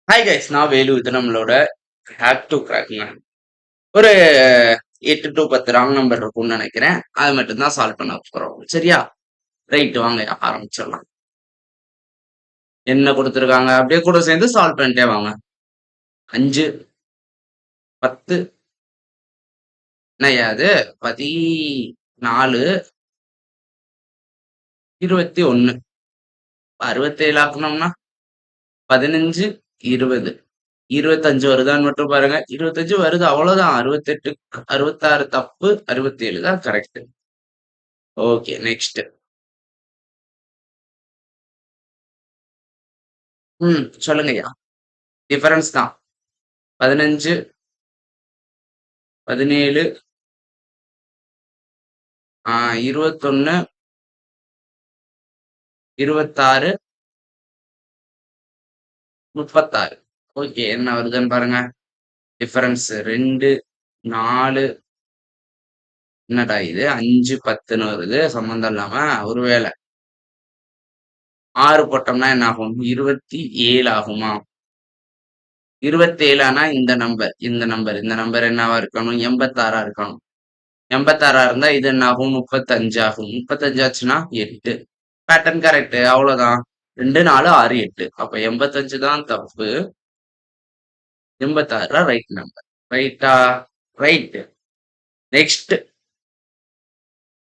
Hi guys, நான் வேலு. இது நம்மளோட ஹேக் டு கிராக்ங்க. ஒரு 8 டு 10 ராங் நம்பர் இருக்கும்னு நினைக்கிறேன். அது மட்டும் தான் சால்வ் பண்ண போறோம். சரியா? ரைட், வாங்க ஆரம்பிச்சிடலாம். என்ன கொடுத்துருக்காங்க அப்படியே கூட சேர்ந்து சால்வ் பண்ணிட்டே வாங்க. 5, 10, என்னையாது 14, 21, 67 ஆக்கணும்னா 15, 20, 25 வருதான்னு மட்டும் பாருங்க. 25 வருது, அவ்வளவுதான். 68, 66 தப்பு, 67 தான் கரெக்ட். Okay, next. சொல்லுங்கய்யா. டிஃபரன்ஸ் தான். 15, 17, 21, 26, 36. ஓகே, என்ன வருதுன்னு பாருங்க. டிஃபரன்ஸ் 2, 4, என்னடா இது 5, 10ன்னு வருது சம்பந்தம் இல்லாம. ஒருவேளை 6 போட்டோம்னா என்ன ஆகும்? 27 ஆகுமா? 27 ஆனா இந்த நம்பர் என்னவா இருக்கணும்? 86 இருக்கணும். 86 இருந்தா இது என்ன ஆகும்? 35 ஆகும். 35 ஆச்சுன்னா 8. பேட்டர்ன் கரெக்ட், அவ்வளவுதான். 2, 4, 6, 8. அப்ப 85 தான் தப்பு. 86 ரைட் நம்பர். ரைட்டா? ரைட். நெக்ஸ்ட்.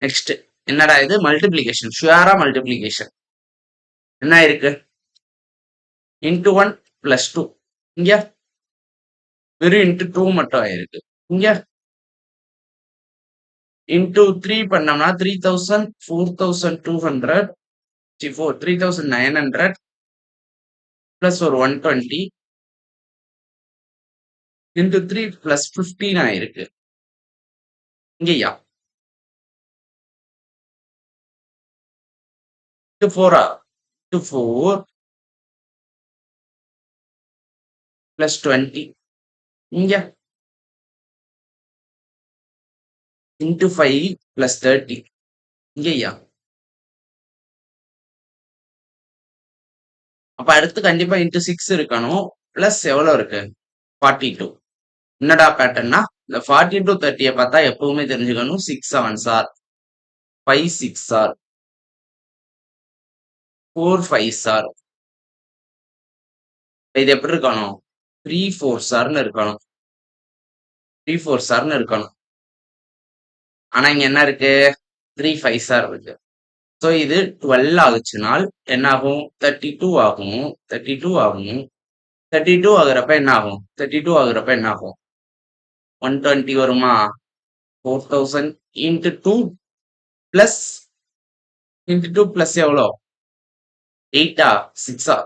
நெக்ஸ்ட் என்னடா இது? மல்டிப்ளிகேஷன். ஷுவரா மல்டிப்ளிகேஷன். என்ன இருக்கு? Into 1 plus 2. இங்க வெறும் இன்டு 2 மட்டும் ஆயிருக்கு. இங்க இன்டு 3 பண்ணோம்னா 3000, 4200, 3900 பிளஸ் ஒரு 120 இன்டு 3 பிளஸ் 15 ஆயிருக்கு. இங்கயா 4 4 பிளஸ் 20. இங்க இன்டு 5 பிளஸ் 30. இங்கயா அப்ப அடுத்து கண்டிப்பா இன்டு 6 இருக்கணும். பிளஸ் எவ்வளவு இருக்கு? 42. என்னடா பேட்டர்னா இந்த 42 30 பார்த்தா எப்பவுமே தெரிஞ்சுக்கணும் 6 7s R 5 6 R 4 5s R. இது எப்படி இருக்கணும்? 3 4s ஆர்னு இருக்கணும். 3 4s ஆர்னு இருக்கணும். ஆனா இங்க என்ன இருக்கு? 3 5s ஆர் இருக்கு. ஸோ இது 12 ஆகுச்சுனால் என்ன ஆகும்? 32 ஆகும். 32 ஆகும். 32 ஆகுறப்ப என்ன ஆகும்? 32 ஆகுறப்ப என்ன ஆகும்? 120 வருமா? 4000 இன்டு 2 பிளஸ் இன்டு 2 பிளஸ் எவ்வளோ? 8 6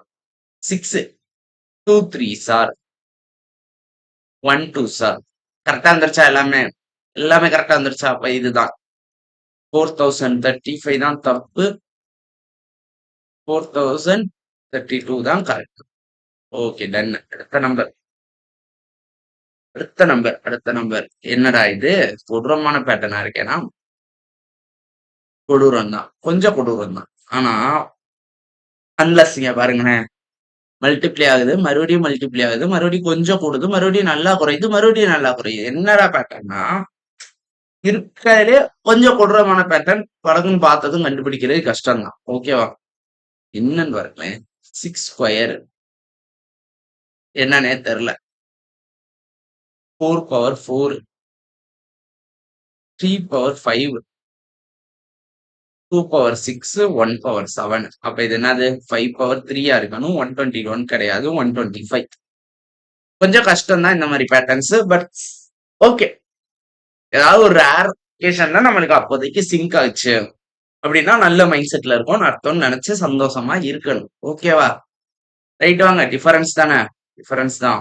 6 2 3s ஆர் 1 2s ஆர். கரெக்டா வந்துருச்சா? எல்லாமே எல்லாமே கரெக்டா வந்துருச்சா? அப்ப இதுதான் 4035 தான் தப்பு. 4032 தான் கரெக்ட். Okay, done. அடுத்த நம்பர் என்னடா இது? கொடூரமான பேட்டர்னா இருக்கேனா? கொடூரம் தான், கொஞ்சம் கொடூரம் தான். ஆனா அன்லஸ் இங்க பாருங்களேன், மல்டிப்ளை ஆகுது, மறுபடியும் மல்டிப்ளை ஆகுது, மறுபடியும் கொஞ்சம் கூடுது, மறுபடியும் நல்லா குறையுது, மறுபடியும் நல்லா குறையுது. என்னடா பேட்டர்னா? இருக்கிறதுலே கொஞ்சம் கொடூரமான பேட்டர்ன். படகுன்னு பார்த்ததும் கண்டுபிடிக்கிறது கஷ்டம் தான். ஓகேவா? என்னன்னு பாருங்களேன். 6 ஸ்கொயர் என்னன்னே தெரியல. 4 பவர் 4, 3 பவர் 5, 2 பவர் 6, 1 பவர் 7. அப்ப இது என்னது? 5 பவர் 3 இருக்கணும். 121 கிடையாது, 125. கொஞ்சம் கஷ்டம் தான் இந்த மாதிரி பேட்டர்ன்ஸ். பட் ஓகே, ஏதாவது ஒரு ரேர் கேஷன்ல நம்மளுக்கு அப்போதைக்கு சிங்க் ஆச்சு அப்படின்னா நல்ல மைண்ட் செட்ல இருக்கும்னு அர்த்தம்னு நினைச்சு சந்தோஷமா இருக்கணும். ஓகேவா? ரைட், வாங்க. டிஃபரன்ஸ் தானே? டிஃபரன்ஸ் தான்.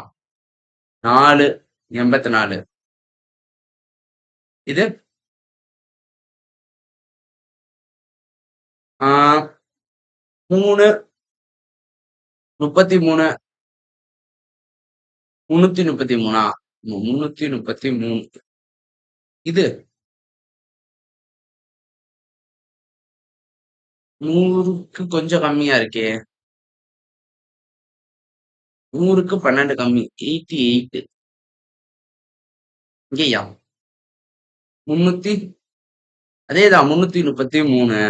4 84. இது 3 33, 333. 333. இது 100க்கு கொஞ்சம் கம்மியா இருக்கே. 100க்கு 12 கம்மி 88. இங்கேயா 300 அதேதான் 333.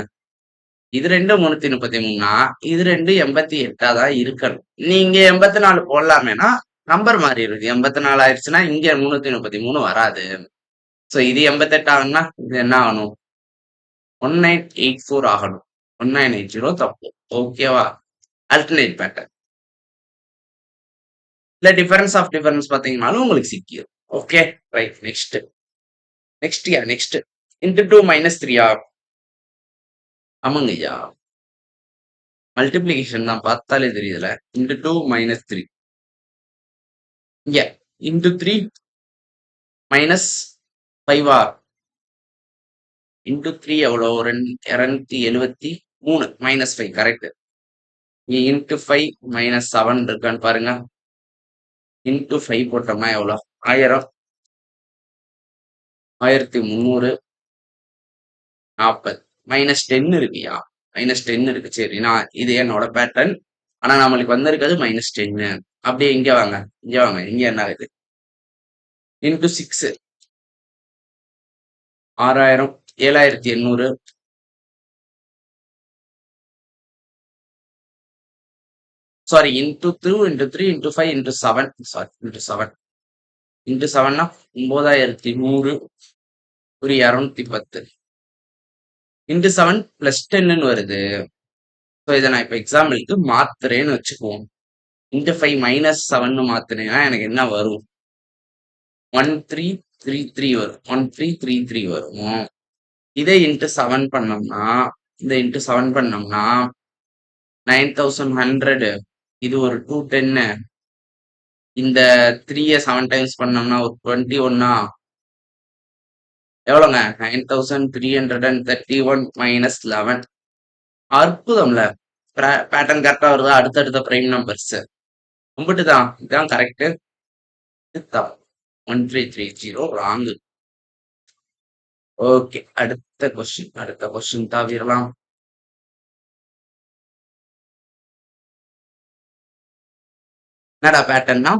இது ரெண்டும் 333னா இது ரெண்டும் 88 தான் இருக்கணும். நீங்க 84 போடலாமேனா நம்பர் மாறிடுது. 84 ஆயிடுச்சுன்னா இங்க 333 வராது. சோ இது 88 ஆகணும்னா இது என்ன ஆகணும்? 1984 ஆகணும். 1980 தப்பு. ஓகேவா? Alternate pattern. இல்ல டிஃபரன்ஸ் ஆஃப் டிஃபரன்ஸ் பாத்தீங்கன்னாலும் உங்களுக்கு சிக்கிடும். Okay right. Next into 2 minus 3 ஆமாங்கய்யா. மல்டிப்ளிகேஷன் தான் பார்த்தாலே தெரியுதுல. இன்டு 2 மைனஸ் 3 இங்க இன்டு 3 மைனஸ் 5 இன்டு 3 எவ்வளோ? 273 மைனஸ் 5 கரெக்ட். இங்க இன்டு 5 மைனஸ் 7 இருக்கான்னு பாருங்க. இன்டு 5 போட்டோம்னா எவ்வளோ? 1000 1340 மைனஸ் 10 இருக்குயா. மைனஸ் 10 இருக்கு. சரி, நான் இது என்னோட பேட்டர்ன். ஆனா நம்மளுக்கு வந்திருக்கிறது மைனஸ் 10. அப்படியே இங்க வாங்க. இங்க என்ன ஆகுது? Into 6 6000 7800 sorry into 2 into 3 into 5 into 7 sorry into 7 into 7னா 9100 ஒரு 210 இன்டு 7 பிளஸ் 10ன்னு வருது. ஸோ இதை நான் இப்போ எக்ஸாம்பிளுக்கு மாத்துறேன்னு வச்சுக்குவோம். இன்டு 5 மைனஸ் 7ன்னு மாத்துனேன்னா எனக்கு என்ன வரும்? 1333 வரும். 1333 வரும். இதே இன்டு 7 பண்ணோம்னா இந்த இன்டு 7 பண்ணோம்னா 9100. இது ஒரு 210. இந்த 3 7 டைம்ஸ் பண்ணோம்னா ஒரு 21. எவ்வளோங்க? 9331 மைனஸ் 11. அற்புதம்ல. பேட்டர்ன் கரெக்டா வருதா? அடுத்தடுத்த பிரைம் நம்பர்ஸ் கும்பிட்டு தான். இதுதான் கரெக்ட். 1330 ராங்கு. ஓகே, அடுத்த கொஸ்டின் தாவிரலாம். என்னடா பேட்டர்னா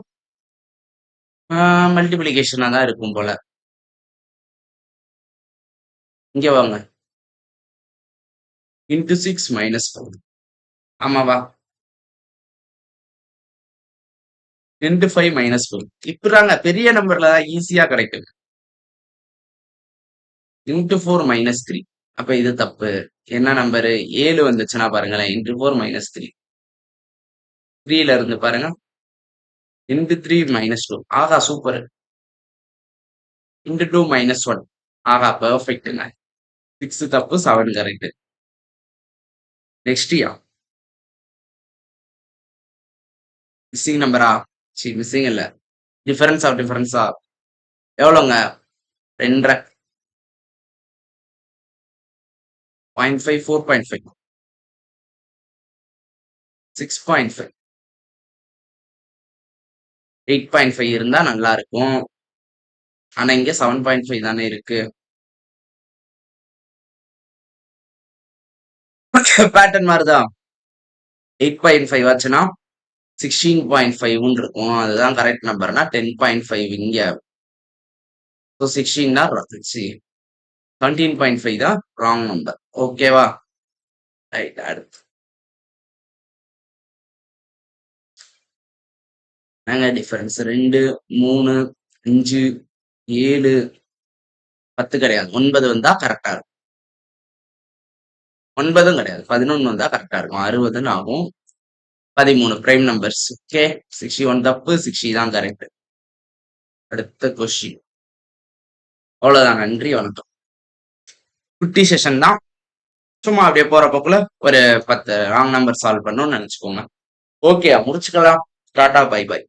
மல்டிபிளிகேஷனா தான் இருக்கும் போல. இங்க வாங்க. இன்டு 6 மைனஸ் 4 ஆமாவா? இன்டு 5 மைனஸ் 4 இப்படிதாங்க பெரிய நம்பர்ல தான் ஈஸியா கிடைக்கும். இன்டு 4 மைனஸ் 3 அப்ப இது தப்பு. என்ன நம்பரு? 7 வந்துச்சுன்னா பாருங்களேன். இன்டு 4 மைனஸ் 3 3ல இருந்து பாருங்க. இன்டு 3 மைனஸ் 2 ஆகா சூப்பர். இன்டு 2 மைனஸ் 1 ஆகா பெர்ஃபெக்ட்டுங்க. 6 தப்பு 7 கரெக்ட். நெக்ஸ்ட் மிஸ்ஸிங் நம்பரா? சரி மிஸ்ஸிங் இல்ல. டிஃபரன்ஸ் ஆஃப் டிஃபரன்ஸா எவ்வளோங்க? 2.5 0.5 4.5 6.5 8.5 இருந்தா நல்லா இருக்கும். ஆனா இங்க 7.5 தானே இருக்கு. பேட்டர்ன் மாதிரிதா. 8.5 ஆச்சுன்னா 16.5 இருக்கும். அதுதான் கரெக்ட் நம்பர்னா 10.5 இங்க. 16 தான் 17.5 தான் ராங் நம்பர். ஓகேவா? ரைட். அடுத்து என்னங்க டிஃபரன்ஸ்? 2 3 5 7 10 கிடையாது. 9 வந்தா கரெக்டா இருக்கும். 9ம் கிடையாது. 11 வந்தா கரெக்டா இருக்கும். 60ன்னு ஆகும். 13 பிரைம் நம்பர்ஸ். ஓகே, 61 தப்பு, 60 தான் கரெக்ட். அடுத்த கொஸ்டின். அவ்வளவுதான். நன்றி, வணக்கம். குட்டி செஷன் தான். சும்மா அப்படியே போறப்பக்குள்ள ஒரு 10 ராங் நம்பர் சால்வ் பண்ணணும்னு நினைச்சுக்கோங்க. ஓகே, முடிச்சுக்கலாம். Tata, bye by.